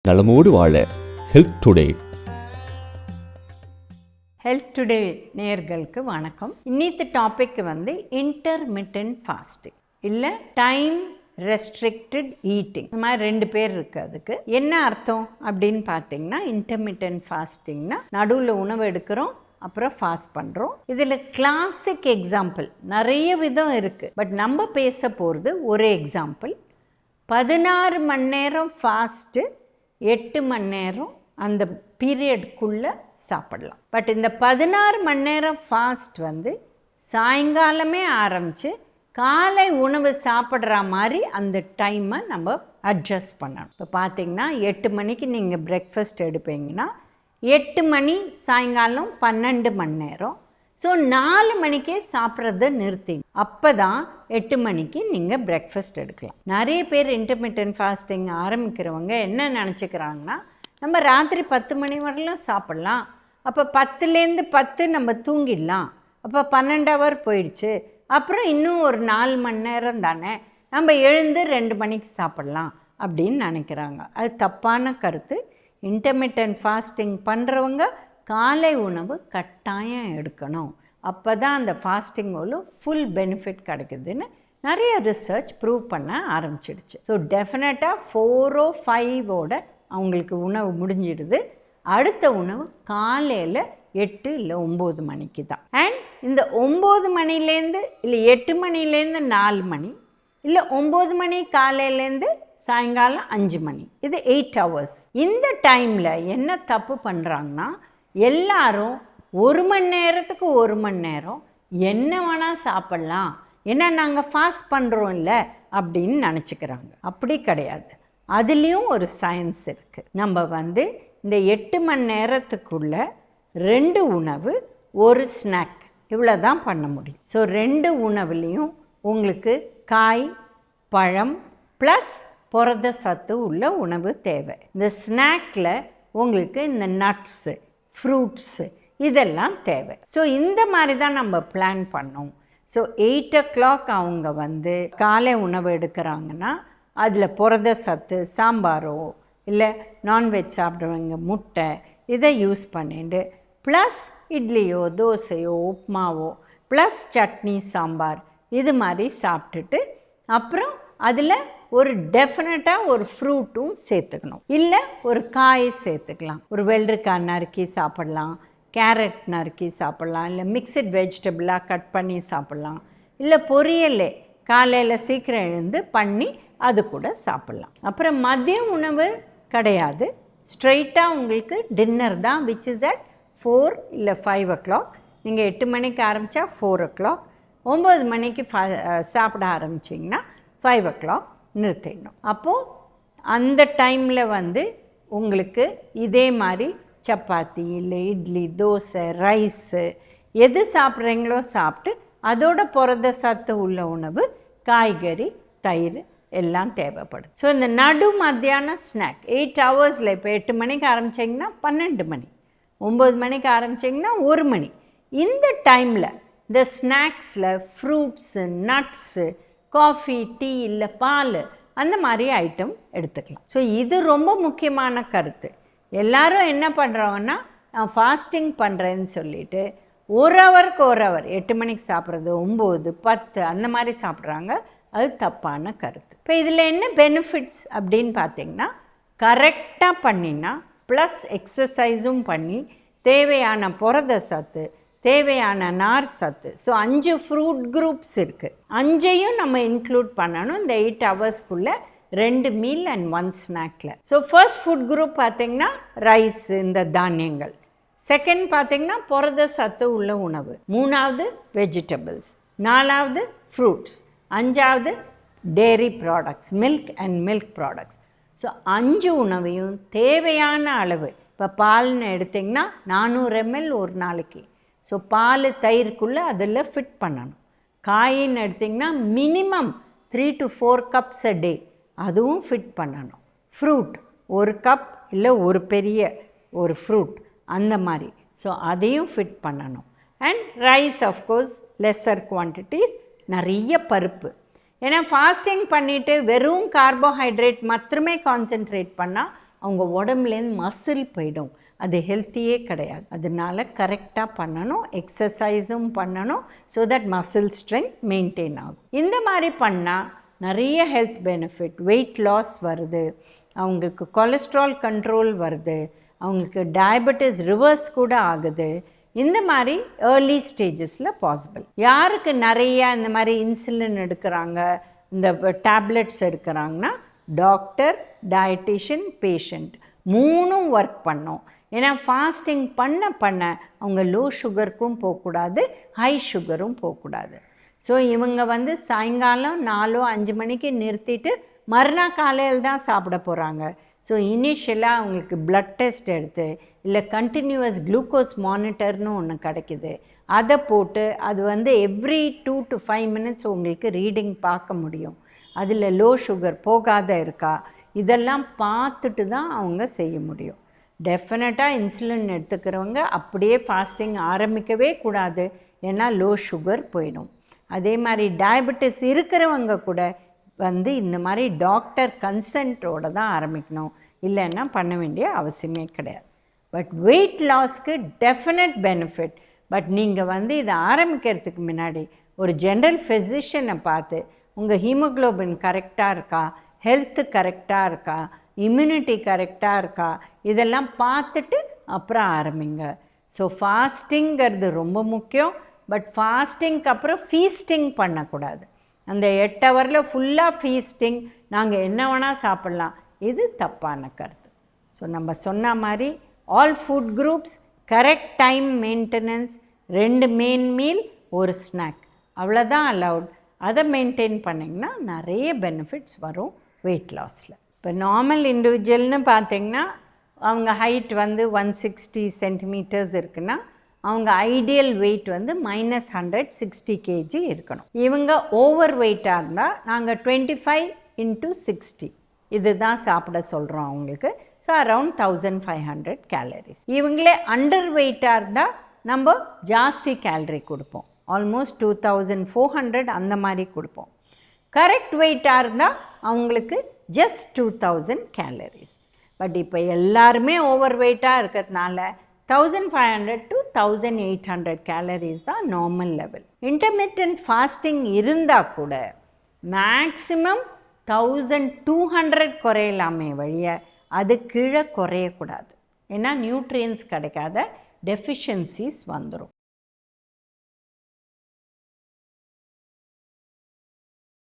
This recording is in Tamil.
நலமோடு வாழ ஹெல்த் டுடே. ஹெல்த் டுடே நேயர்களுக்கு வணக்கம். இன்னித்த டாபிக் இன்டர்மிட்டன்ட் ஃபாஸ்டிங் இல்லை டைம் ரெஸ்ட்ரிக்டட் ஈட்டிங். இந்த மாதிரி 2 பேர் இருக்குது. அதுக்கு என்ன அர்த்தம் அப்படின்னு பார்த்தீங்கன்னா, இன்டர்மிட்டன்ட் ஃபாஸ்டிங்னா நடுவில் உணவு எடுக்கிறோம், அப்புறம் ஃபாஸ்ட் பண்ணுறோம். இதில் கிளாசிக் எக்ஸாம்பிள் நிறைய விதம் இருக்குது, பட் நம்ம பேச போகிறது ஒரு எக்ஸாம்பிள். 16 மணி நேரம் ஃபாஸ்ட்டு, 8 மணி நேரம் அந்த பீரியட்குள்ளே சாப்பிடலாம். பட் இந்த 16 மணி நேரம் ஃபாஸ்ட் சாயங்காலமே ஆரம்பித்து காலை உணவு சாப்பிட்ற மாதிரி அந்த டைமை நம்ம அட்ஜஸ்ட் பண்ணணும். இப்போ பார்த்திங்கன்னா 8 மணிக்கு நீங்கள் பிரேக்ஃபாஸ்ட் எடுப்பீங்கன்னா 8 மணி சாயங்காலம் 12 மணி நேரம். ஸோ 4 மணிக்கே சாப்பிட்றத நிறுத்திங்க. அப்போ தான் 8 மணிக்கு நீங்கள் பிரேக்ஃபாஸ்ட் எடுக்கலாம். நிறைய பேர் இன்டர்மிட்டன்ட் ஃபாஸ்டிங் ஆரம்பிக்கிறவங்க என்ன நினச்சிக்கிறாங்கன்னா, நம்ம ராத்திரி 10 மணி வரலாம் சாப்பிட்லாம், அப்போ 10லேருந்து 10 நம்ம தூங்கிடலாம், அப்போ 12 ஹவர் போயிடுச்சு, அப்புறம் இன்னும் ஒரு 4 மணி நேரம் தானே, நம்ம எழுந்து 2 மணிக்கு சாப்பிட்லாம் அப்படின்னு நினைக்கிறாங்க. அது தப்பான கருத்து. இன்டர்மிட்டன்ட் ஃபாஸ்டிங் பண்ணுறவங்க காலை உணவு கட்டாயம் எடுக்கணும். அப்போ தான் அந்த ஃபாஸ்டிங் ஃபுல் பெனிஃபிட் கிடைக்குதுன்னு நிறைய ரிசர்ச் ப்ரூவ் பண்ண ஆரம்பிச்சிடுச்சு. ஸோ டெஃபினட்டாக 4 or 5 அவங்களுக்கு உணவு முடிஞ்சிடுது. அடுத்த உணவு காலையில் 8 இல்லை 9 மணிக்கு தான். அண்ட் இந்த 9 மணிலேருந்து இல்லை 8 மணிலேருந்து 4 மணி, இல்லை 9 மணி காலையிலேருந்து சாயங்காலம் 5 மணி, இது 8 hours. இந்த டைமில் என்ன தப்பு பண்ணுறாங்கன்னா, எல்லாரும் 1 மணி நேரத்துக்கு 1 மணி நேரம் என்ன வேணால் சாப்பிட்லாம், ஏன்னா நாங்கள் ஃபாஸ்ட் பண்ணுறோம் இல்லை அப்படின்னு நினச்சிக்கிறாங்க. அப்படி கிடையாது. அதுலேயும் ஒரு சயின்ஸ் இருக்குது. நம்ம இந்த 8 மணி நேரத்துக்குள்ளே 2 உணவு 1 ஸ்நாக் இவ்வளோ தான் பண்ண முடியும். ஸோ 2 உணவுலேயும் உங்களுக்கு காய், பழம் ப்ளஸ் புரத சத்து உள்ள உணவு தேவை. இந்த ஸ்நாக்கில் உங்களுக்கு இந்த நட்ஸு, ஃப்ரூட்ஸு இதெல்லாம் தேவை. ஸோ இந்த மாதிரி தான் நம்ம பிளான் பண்ணோம். ஸோ 8 o'clock அவங்க காலை உணவு எடுக்கிறாங்கன்னா அதில் புரத சத்து, சாம்பாரோ இல்லை நான்வெஜ் சாப்பிட்றவங்க முட்டை இதை யூஸ் பண்ணிட்டு ப்ளஸ் இட்லியோ தோசையோ உப்புமாவோ ப்ளஸ் சட்னி சாம்பார் இது மாதிரி சாப்பிட்டுட்டு அப்புறம் அதில் ஒரு டெஃபினட்டாக ஒரு ஃப்ரூட்டும் சேர்த்துக்கணும், இல்லை ஒரு காய் சேர்த்துக்கலாம். ஒரு வெள்ளரிக்காய் நறுக்கி சாப்பிட்லாம், கேரட் நறுக்கி சாப்பிட்லாம், இல்லை மிக்சட் வெஜிடபிளாக கட் பண்ணி சாப்பிட்லாம், இல்லை பொரியலே காலையில் சீக்கிரம் எழுந்து பண்ணி அது கூட சாப்பிட்லாம். அப்புறம் மதிய உணவு கிடையாது, ஸ்ட்ரெயிட்டாக உங்களுக்கு டின்னர் தான், விச் இஸ் அட் 4 இல்லை 5 o'clock. நீங்கள் 8 மணிக்கு ஆரம்பித்தா 4 o'clock, 9 மணிக்கு சாப்பிட ஆரம்பிச்சிங்கன்னா 5 o'clock நிறுத்திடணும். அப்போது அந்த டைமில் உங்களுக்கு இதே மாதிரி சப்பாத்தி இல்லை இட்லி, தோசை, ரைஸு எது சாப்பிட்றீங்களோ சாப்பிட்டு அதோட புரத சத்து உள்ள உணவு, காய்கறி, தயிர் எல்லாம் தேவைப்படுது. ஸோ இந்த நடு மத்தியான ஸ்நாக் 8 hours, இப்போ 8 மணிக்கு ஆரம்பிச்சிங்கன்னா 12 மணி, 9 மணிக்கு ஆரம்பிச்சிங்கன்னா 1 மணி, இந்த டைமில் இந்த ஸ்நாக்ஸில் ஃப்ரூட்ஸு, நட்ஸு, காஃபி, டீ இல்லை பால் அந்த மாதிரி ஐட்டம் எடுத்துக்கலாம். ஸோ இது ரொம்ப முக்கியமான கருத்து. எல்லோரும் என்ன பண்ணுறோன்னா, நான் ஃபாஸ்டிங் பண்ணுறேன்னு சொல்லிவிட்டு 1 ஹவருக்கு 1 ஹவர் 8 மணிக்கு சாப்பிட்றது 9, 10 அந்த மாதிரி சாப்பிட்றாங்க. அது தப்பான கருத்து. இப்போ இதில் என்ன பெனிஃபிட்ஸ் அப்படின்னு பார்த்திங்கன்னா, கரெக்டாக பண்ணினா ப்ளஸ் எக்ஸசைஸும் பண்ணி தேவையான புரத சத்து, தேவையான நார் சத்து, ஸோ 5 ஃப்ரூட் குரூப்ஸ் இருக்குது, 5ஐயும் நம்ம இன்க்ளூட் பண்ணணும் இந்த 8 ஹவர்ஸ்க்குள்ளே 2 மீல் அண்ட் 1 ஸ்நாக்கில். ஸோ ஃபர்ஸ்ட் ஃபுட் குரூப் பார்த்திங்கன்னா ரைஸ், இந்த தானியங்கள். செகண்ட் பார்த்திங்கன்னா புரத சத்து உள்ள உணவு. 3வது வெஜிடபிள்ஸ். 4வது ஃப்ரூட்ஸ். 5வது dairy products, milk and milk products. So 5 உணவையும் தேவையான அளவு. இப்போ பால்னு எடுத்திங்கன்னா 400 ml ஒரு நாளைக்கு. ஸோ பால், தயிருக்குள்ளே அதில் ஃபிட் பண்ணணும். காயின்னு எடுத்திங்கன்னா minimum 3 to 4 cups a day, அதுவும் ஃபிட் பண்ணணும். ஃப்ரூட் 1 கப் இல்லை ஒரு பெரிய ஒரு ஃப்ரூட் அந்த மாதிரி, ஸோ அதையும் ஃபிட் பண்ணணும். And rise of course lesser quantities, நிறைய பருப்பு. ஏன்னா ஃபாஸ்டிங் பண்ணிவிட்டு வெறும் கார்போஹைட்ரேட் மட்டுமே கான்சென்ட்ரேட் பண்ணால் அவங்க உடம்புலேருந்து மசில் போயிடும். அது ஹெல்த்தியே கிடையாது. அதனால கரெக்டாக பண்ணணும், எக்ஸசைஸும் பண்ணணும், so that muscle strength maintain ஆகும். இந்த மாதிரி பண்ணால் நிறைய ஹெல்த் பெனிஃபிட். வெயிட் லாஸ் வருது, அவங்களுக்கு கொலஸ்ட்ரால் கண்ட்ரோல் வருது, அவங்களுக்கு டயபெட்டிஸ் ரிவர்ஸ் கூட ஆகுது. இந்த மாதிரி ஏர்லி ஸ்டேஜஸில் பாசிபிள். யாருக்கு நிறையா இந்த மாதிரி இன்சுலின் எடுக்கிறாங்க, இந்த டேப்லெட்ஸ் எடுக்கிறாங்கன்னா டாக்டர், டயட்டிஷியன், பேஷண்ட் மூணும் ஒர்க் பண்ணோம். ஏன்னா ஃபாஸ்டிங் பண்ண அவங்க லோ சுகருக்கும் போகக்கூடாது, ஹை சுகரும் போகக்கூடாது. ஸோ இவங்க சாயங்காலம் 4-5 மணிக்கு நிறுத்திட்டு மறுநாள் காலையில் தான் சாப்பிட போகிறாங்க. ஸோ இனிஷியலாக அவங்களுக்கு ப்ளட் டெஸ்ட் எடுத்து, இல்லை கண்டினியூவஸ் குளுக்கோஸ் மானிட்டர்னு ஒன்று கிடைக்கிது, அதை போட்டு அது எவ்ரி 2 to 5 minutes உங்களுக்கு ரீடிங் பார்க்க முடியும். அதில் லோ சுகர் போகாத இருக்கா, இதெல்லாம் பார்த்துட்டு தான் அவங்க செய்ய முடியும். டெஃபினட்டாக இன்சுலின் எடுத்துக்கிறவங்க அப்படியே ஃபாஸ்டிங் ஆரம்பிக்கவே கூடாது, ஏன்னா லோ சுகர் போயிடும். அதே மாதிரி டயபெட்டிஸ் இருக்கிறவங்க கூட இந்த மாதிரி டாக்டர் கன்சென்ட்டோடு தான் ஆரம்பிக்கணும், இல்லைன்னா பண்ண வேண்டிய அவசியமே கிடையாது. பட் வெயிட் லாஸ்க்கு டெஃபினட் பெனிஃபிட். பட் நீங்கள் இதை ஆரம்பிக்கிறதுக்கு முன்னாடி ஒரு ஜென்ரல் ஃபிசிஷியனை பார்த்து உங்கள் ஹீமோக்ளோபின் கரெக்டாக இருக்கா, ஹெல்த்து கரெக்டாக இருக்கா, இம்யூனிட்டி கரெக்டாக இருக்கா, இதெல்லாம் பார்த்துட்டு அப்புறம் ஆரம்பிங்க. ஸோ ஃபாஸ்டிங்கிறது ரொம்ப முக்கியம். பட் ஃபாஸ்டிங்க்கு அப்புறம் ஃபீஸ்டிங் பண்ணக்கூடாது. அந்த 8 ஹவரில் ஃபுல்லாக ஃபீஸ்டிங், நாங்கள் என்ன வேணால் சாப்பிட்லாம், இது தப்பான கருத்து. ஸோ நம்ம சொன்ன மாதிரி all food groups, correct time maintenance, 2 main meal, ஒரு ஸ்நாக், அவ்வளோதான் அலவுட். அதை மெயின்டைன் பண்ணிங்கன்னா நிறைய பெனிஃபிட்ஸ் வரும் வெயிட் லாஸில். இப்போ நார்மல் இண்டிவிஜுவல்னு பார்த்திங்கன்னா அவங்க ஹைட் 160 சென்டிமீட்டர்ஸ் இருக்குன்னா அவங்க ஐடியல் வெயிட் -160 kg இருக்கணும். இவங்க ஓவர் வெயிட்டாக இருந்தால் நாங்கள் 25 × 60 இதுதான் சாப்பிட சொல்கிறோம் அவங்களுக்கு. So around 1500 calories. இவங்களே அண்டர் வெயிட்டாக இருந்தால் நம்ம ஜாஸ்தி கேலரி கொடுப்போம், ஆல்மோஸ்ட் 2400 அந்த மாதிரி கொடுப்போம். கரெக்ட் வெயிட்டாக இருந்தால் அவங்களுக்கு ஜஸ்ட் 2000 calories. பட் இப்போ எல்லாருமே ஓவர் வெயிட்டாக இருக்கிறதுனால 1500 to 1800 calories தான் நார்மல் லெவல். இன்டர்மிட்டன்ட் ஃபாஸ்டிங் இருந்தால் கூட மேக்ஸிமம் 1200 குறையலாமே வழிய அது கீழே குறையக்கூடாது. ஏன்னா நியூட்ரியன்ஸ் கிடைக்காத டெஃபிஷியன்சிஸ் வந்துடும்.